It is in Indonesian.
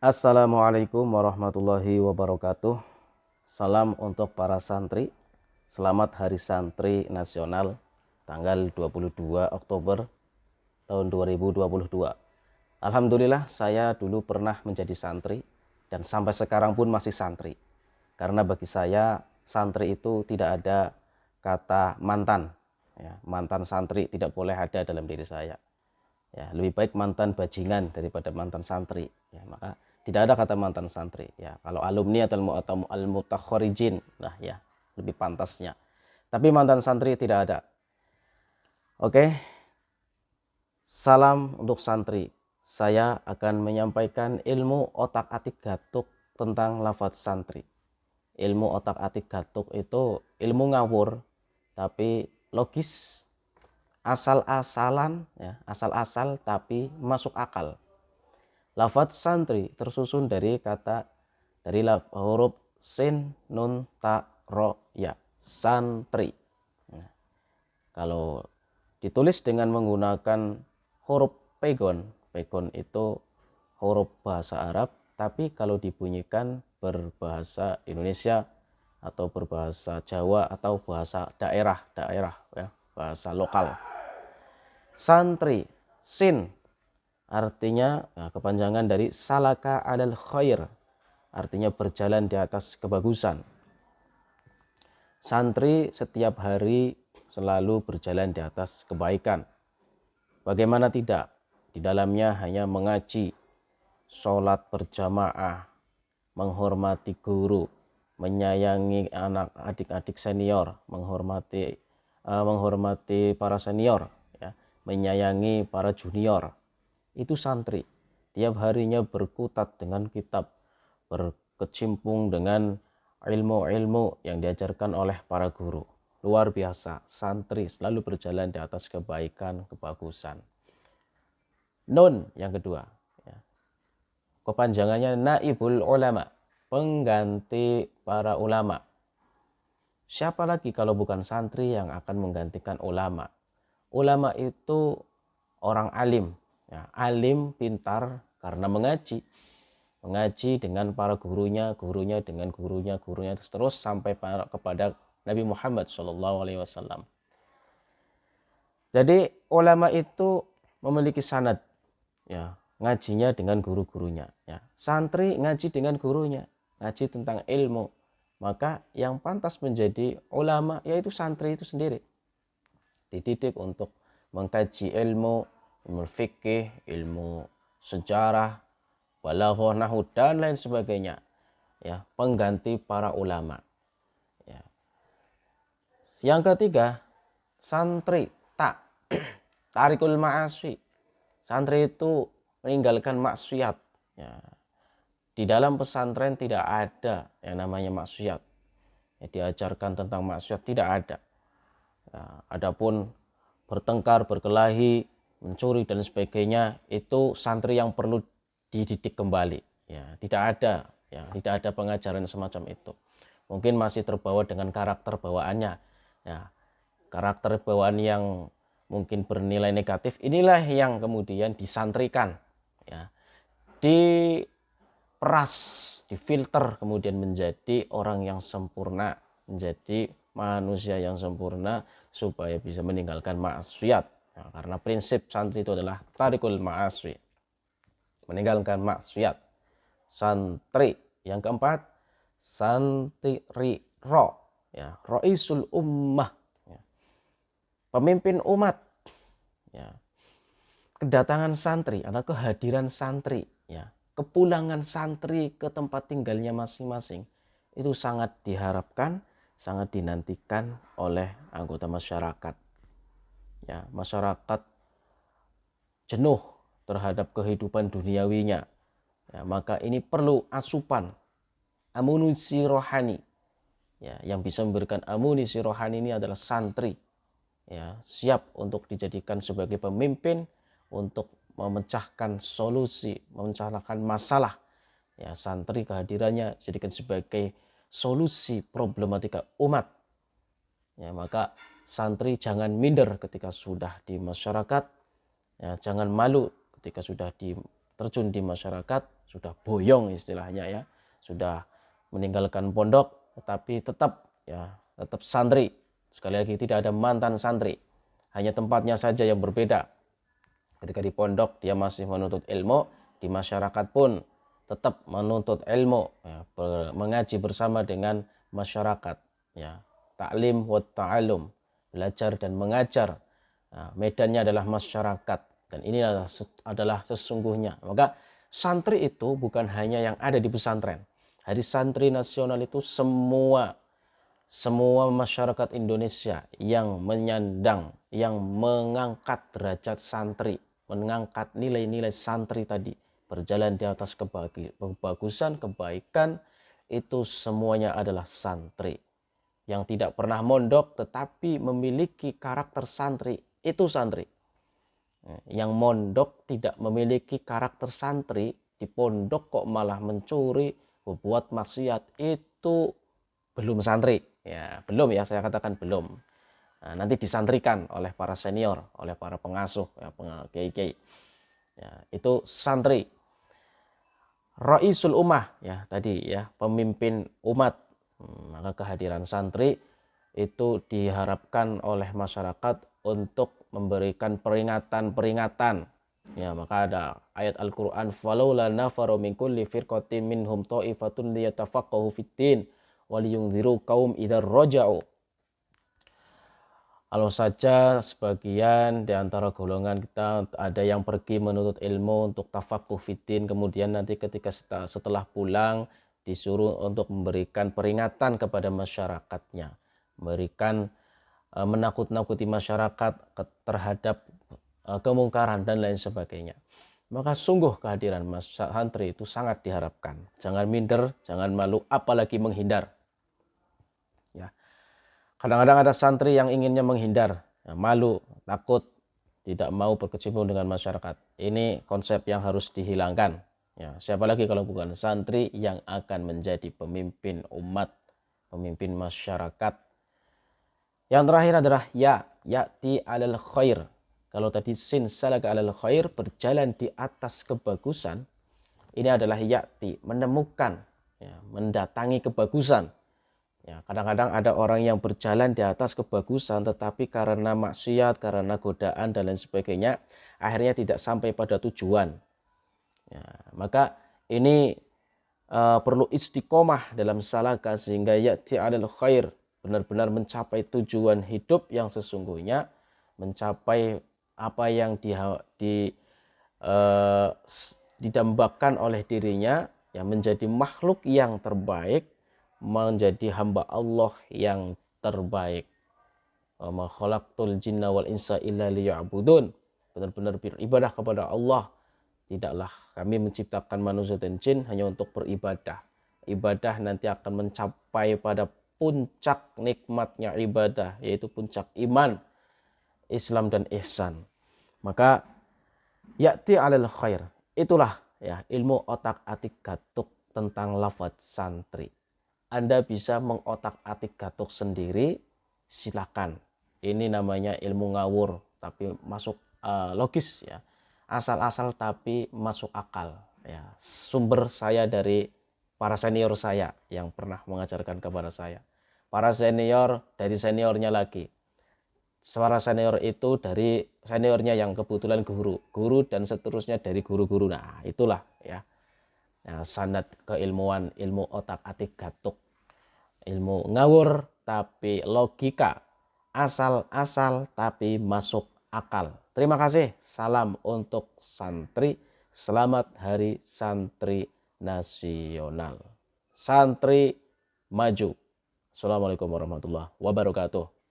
Assalamualaikum warahmatullahi wabarakatuh. Salam untuk para santri. Selamat Hari Santri Nasional tanggal 22 Oktober tahun 2022. Alhamdulillah saya dulu pernah menjadi santri dan sampai sekarang pun masih santri. Karena bagi saya santri itu tidak ada kata mantan. Ya, mantan santri tidak boleh ada dalam diri saya. Ya, lebih baik mantan bajingan daripada mantan santri. Ya, maka tidak ada kata mantan santri. Ya, kalau alumni atau al-mutakharijin, nah ya lebih pantasnya. Tapi mantan santri tidak ada. Oke, salam untuk santri. Saya akan menyampaikan ilmu otak-atik gatuk tentang lafadz santri. Ilmu otak-atik gatuk itu ilmu ngawur, tapi logis, asal-asalan, ya, asal-asal tapi masuk akal. Lafadz santri tersusun dari huruf sin, nun, ta, ro, ya. Santri. Nah, kalau ditulis dengan menggunakan huruf pegon, pegon itu huruf bahasa Arab, tapi kalau dibunyikan berbahasa Indonesia atau berbahasa Jawa atau bahasa daerah ya, bahasa lokal. Santri, sin artinya kepanjangan dari salaka alal khair, artinya berjalan di atas kebagusan. Santri setiap hari selalu berjalan di atas kebaikan. Bagaimana tidak? Di dalamnya hanya mengaji, sholat berjamaah, menghormati guru, menyayangi adik-adik senior, menghormati para senior, ya, menyayangi para junior. Itu santri. Tiap harinya berkutat dengan kitab, berkecimpung dengan ilmu-ilmu yang diajarkan oleh para guru. Luar biasa, santri selalu berjalan di atas kebaikan, kebagusan. Nun yang kedua, ya. Kepanjangannya naibul ulama, pengganti para ulama. Siapa lagi kalau bukan santri yang akan menggantikan ulama? Ulama itu orang alim, ya, alim pintar karena mengaji dengan para gurunya, dengan gurunya, terus sampai kepada Nabi Muhammad SAW. Jadi ulama itu memiliki sanad, ya, ngajinya dengan guru-gurunya, ya. Santri ngaji dengan gurunya, ngaji tentang ilmu. Maka yang pantas menjadi ulama yaitu santri itu sendiri. Dididik untuk mengkaji ilmu fikih, ilmu sejarah, balaghah, nahwu dan lain sebagainya. Ya, pengganti para ulama. Ya. Yang ketiga, santri tarikul ma'asi. Santri itu meninggalkan maksiat. Ya. Di dalam pesantren tidak ada yang namanya maksiat. Ya, diajarkan tentang maksiat tidak ada. Ya, adapun bertengkar, berkelahi, mencuri dan sebagainya itu santri yang perlu dididik kembali. Ya, tidak ada pengajaran semacam itu. Mungkin masih terbawa dengan karakter bawaannya. Ya, karakter bawaan yang mungkin bernilai negatif, inilah yang kemudian disantrikan, ya, diperas, difilter, kemudian menjadi orang yang sempurna, menjadi manusia yang sempurna supaya bisa meninggalkan maksiat. Nah, karena prinsip santri itu adalah tarikul ma'asi, meninggalkan maksiat. Santri yang keempat, santri ya, roisul ummah, ya, pemimpin umat. Ya. Kedatangan santri adalah kehadiran santri, ya, kepulangan santri ke tempat tinggalnya masing-masing itu sangat diharapkan, sangat dinantikan oleh anggota masyarakat. Ya, masyarakat jenuh terhadap kehidupan duniawinya. Ya, maka ini perlu asupan amunisi rohani. Ya, yang bisa memberikan amunisi rohani ini adalah santri. Ya, siap untuk dijadikan sebagai pemimpin untuk memecahkan solusi, memecahkan masalah. Ya, santri kehadirannya jadikan sebagai solusi problematika umat. Ya, maka santri jangan minder ketika sudah di masyarakat. Ya, jangan malu ketika sudah di terjun di masyarakat, sudah boyong istilahnya ya, sudah meninggalkan pondok, tetapi tetap santri. Sekali lagi, tidak ada mantan santri, hanya tempatnya saja yang berbeda. Ketika di pondok dia masih menuntut ilmu, di masyarakat pun tetap menuntut ilmu, ya, mengaji bersama dengan masyarakat, ya, ta'lim wa ta'alum, belajar dan mengajar. Nah, medannya adalah masyarakat, dan ini adalah sesungguhnya. Maka santri itu bukan hanya yang ada di pesantren. Hari Santri Nasional itu semua masyarakat Indonesia yang menyandang, yang mengangkat derajat santri, mengangkat nilai-nilai santri tadi, berjalan di atas kebagusan, kebaikan, itu semuanya adalah santri. Yang tidak pernah mondok tetapi memiliki karakter santri, itu santri. Yang mondok tidak memiliki karakter santri, di pondok kok malah mencuri, berbuat maksiat, itu belum santri. Ya, belum ya, saya katakan belum. Nah, nanti disantrikan oleh para senior, oleh para pengasuh, ya, kiai-kiai. Ya, itu santri. Raisul ummah, ya tadi ya, pemimpin umat. Maka kehadiran santri itu diharapkan oleh masyarakat untuk memberikan peringatan-peringatan. Ya, maka ada ayat Al-Qur'an, "Falaula nafaru min kulli firqatin minhum ta'ifatun liyatafaqahu fid-din wa liyunziru qaum idza raja'u." Kalau saja sebagian di antara golongan kita ada yang pergi menuntut ilmu untuk tafakuh fiddin, kemudian nanti ketika setelah pulang disuruh untuk memberikan peringatan kepada masyarakatnya, memberikan menakut-nakuti masyarakat terhadap kemungkaran dan lain sebagainya. Maka sungguh kehadiran santri itu sangat diharapkan. Jangan minder, jangan malu, apalagi menghindar. Ya. Kadang-kadang ada santri yang inginnya menghindar, ya, malu, takut, tidak mau berkecimpung dengan masyarakat. Ini konsep yang harus dihilangkan. Ya, siapa lagi kalau bukan santri yang akan menjadi pemimpin umat, pemimpin masyarakat. Yang terakhir adalah ya'ti alal khair. Kalau tadi sin salaka alal khair, berjalan di atas kebagusan, ini adalah ya'ti, menemukan, ya, mendatangi kebagusan. Ya, kadang-kadang ada orang yang berjalan di atas kebagusan tetapi karena maksiat, karena godaan dan lain sebagainya, akhirnya tidak sampai pada tujuan. Ya, maka ini perlu istiqomah dalam salaka sehingga ya'ti 'alal khair, benar-benar mencapai tujuan hidup yang sesungguhnya, mencapai apa yang didambakan oleh dirinya, yang menjadi makhluk yang terbaik, menjadi hamba Allah yang terbaik. Wa ma khalaqtul jinna wal insa illa liya'budun. Benar-benar beribadah kepada Allah. Tidaklah kami menciptakan manusia dan jin hanya untuk beribadah. Ibadah nanti akan mencapai pada puncak nikmatnya ibadah, yaitu puncak iman, Islam dan ihsan. Maka ya'ti 'alal khair. Itulah ya ilmu otak-atik gatuk tentang lafaz santri. Anda bisa mengotak-atik gatuk sendiri, silakan. Ini namanya ilmu ngawur, tapi masuk logis ya. Asal-asal tapi masuk akal ya. Sumber saya dari para senior saya yang pernah mengajarkan kepada saya. Para senior dari seniornya lagi. Para senior itu dari seniornya yang kebetulan guru dan seterusnya dari guru-guru. Nah, itulah ya. Nah, sanad keilmuan, ilmu otak-atik gatuk. Ilmu ngawur tapi logika, asal-asal tapi masuk akal. Terima kasih. Salam untuk santri. Selamat Hari Santri Nasional. Santri maju. Assalamualaikum warahmatullahi wabarakatuh.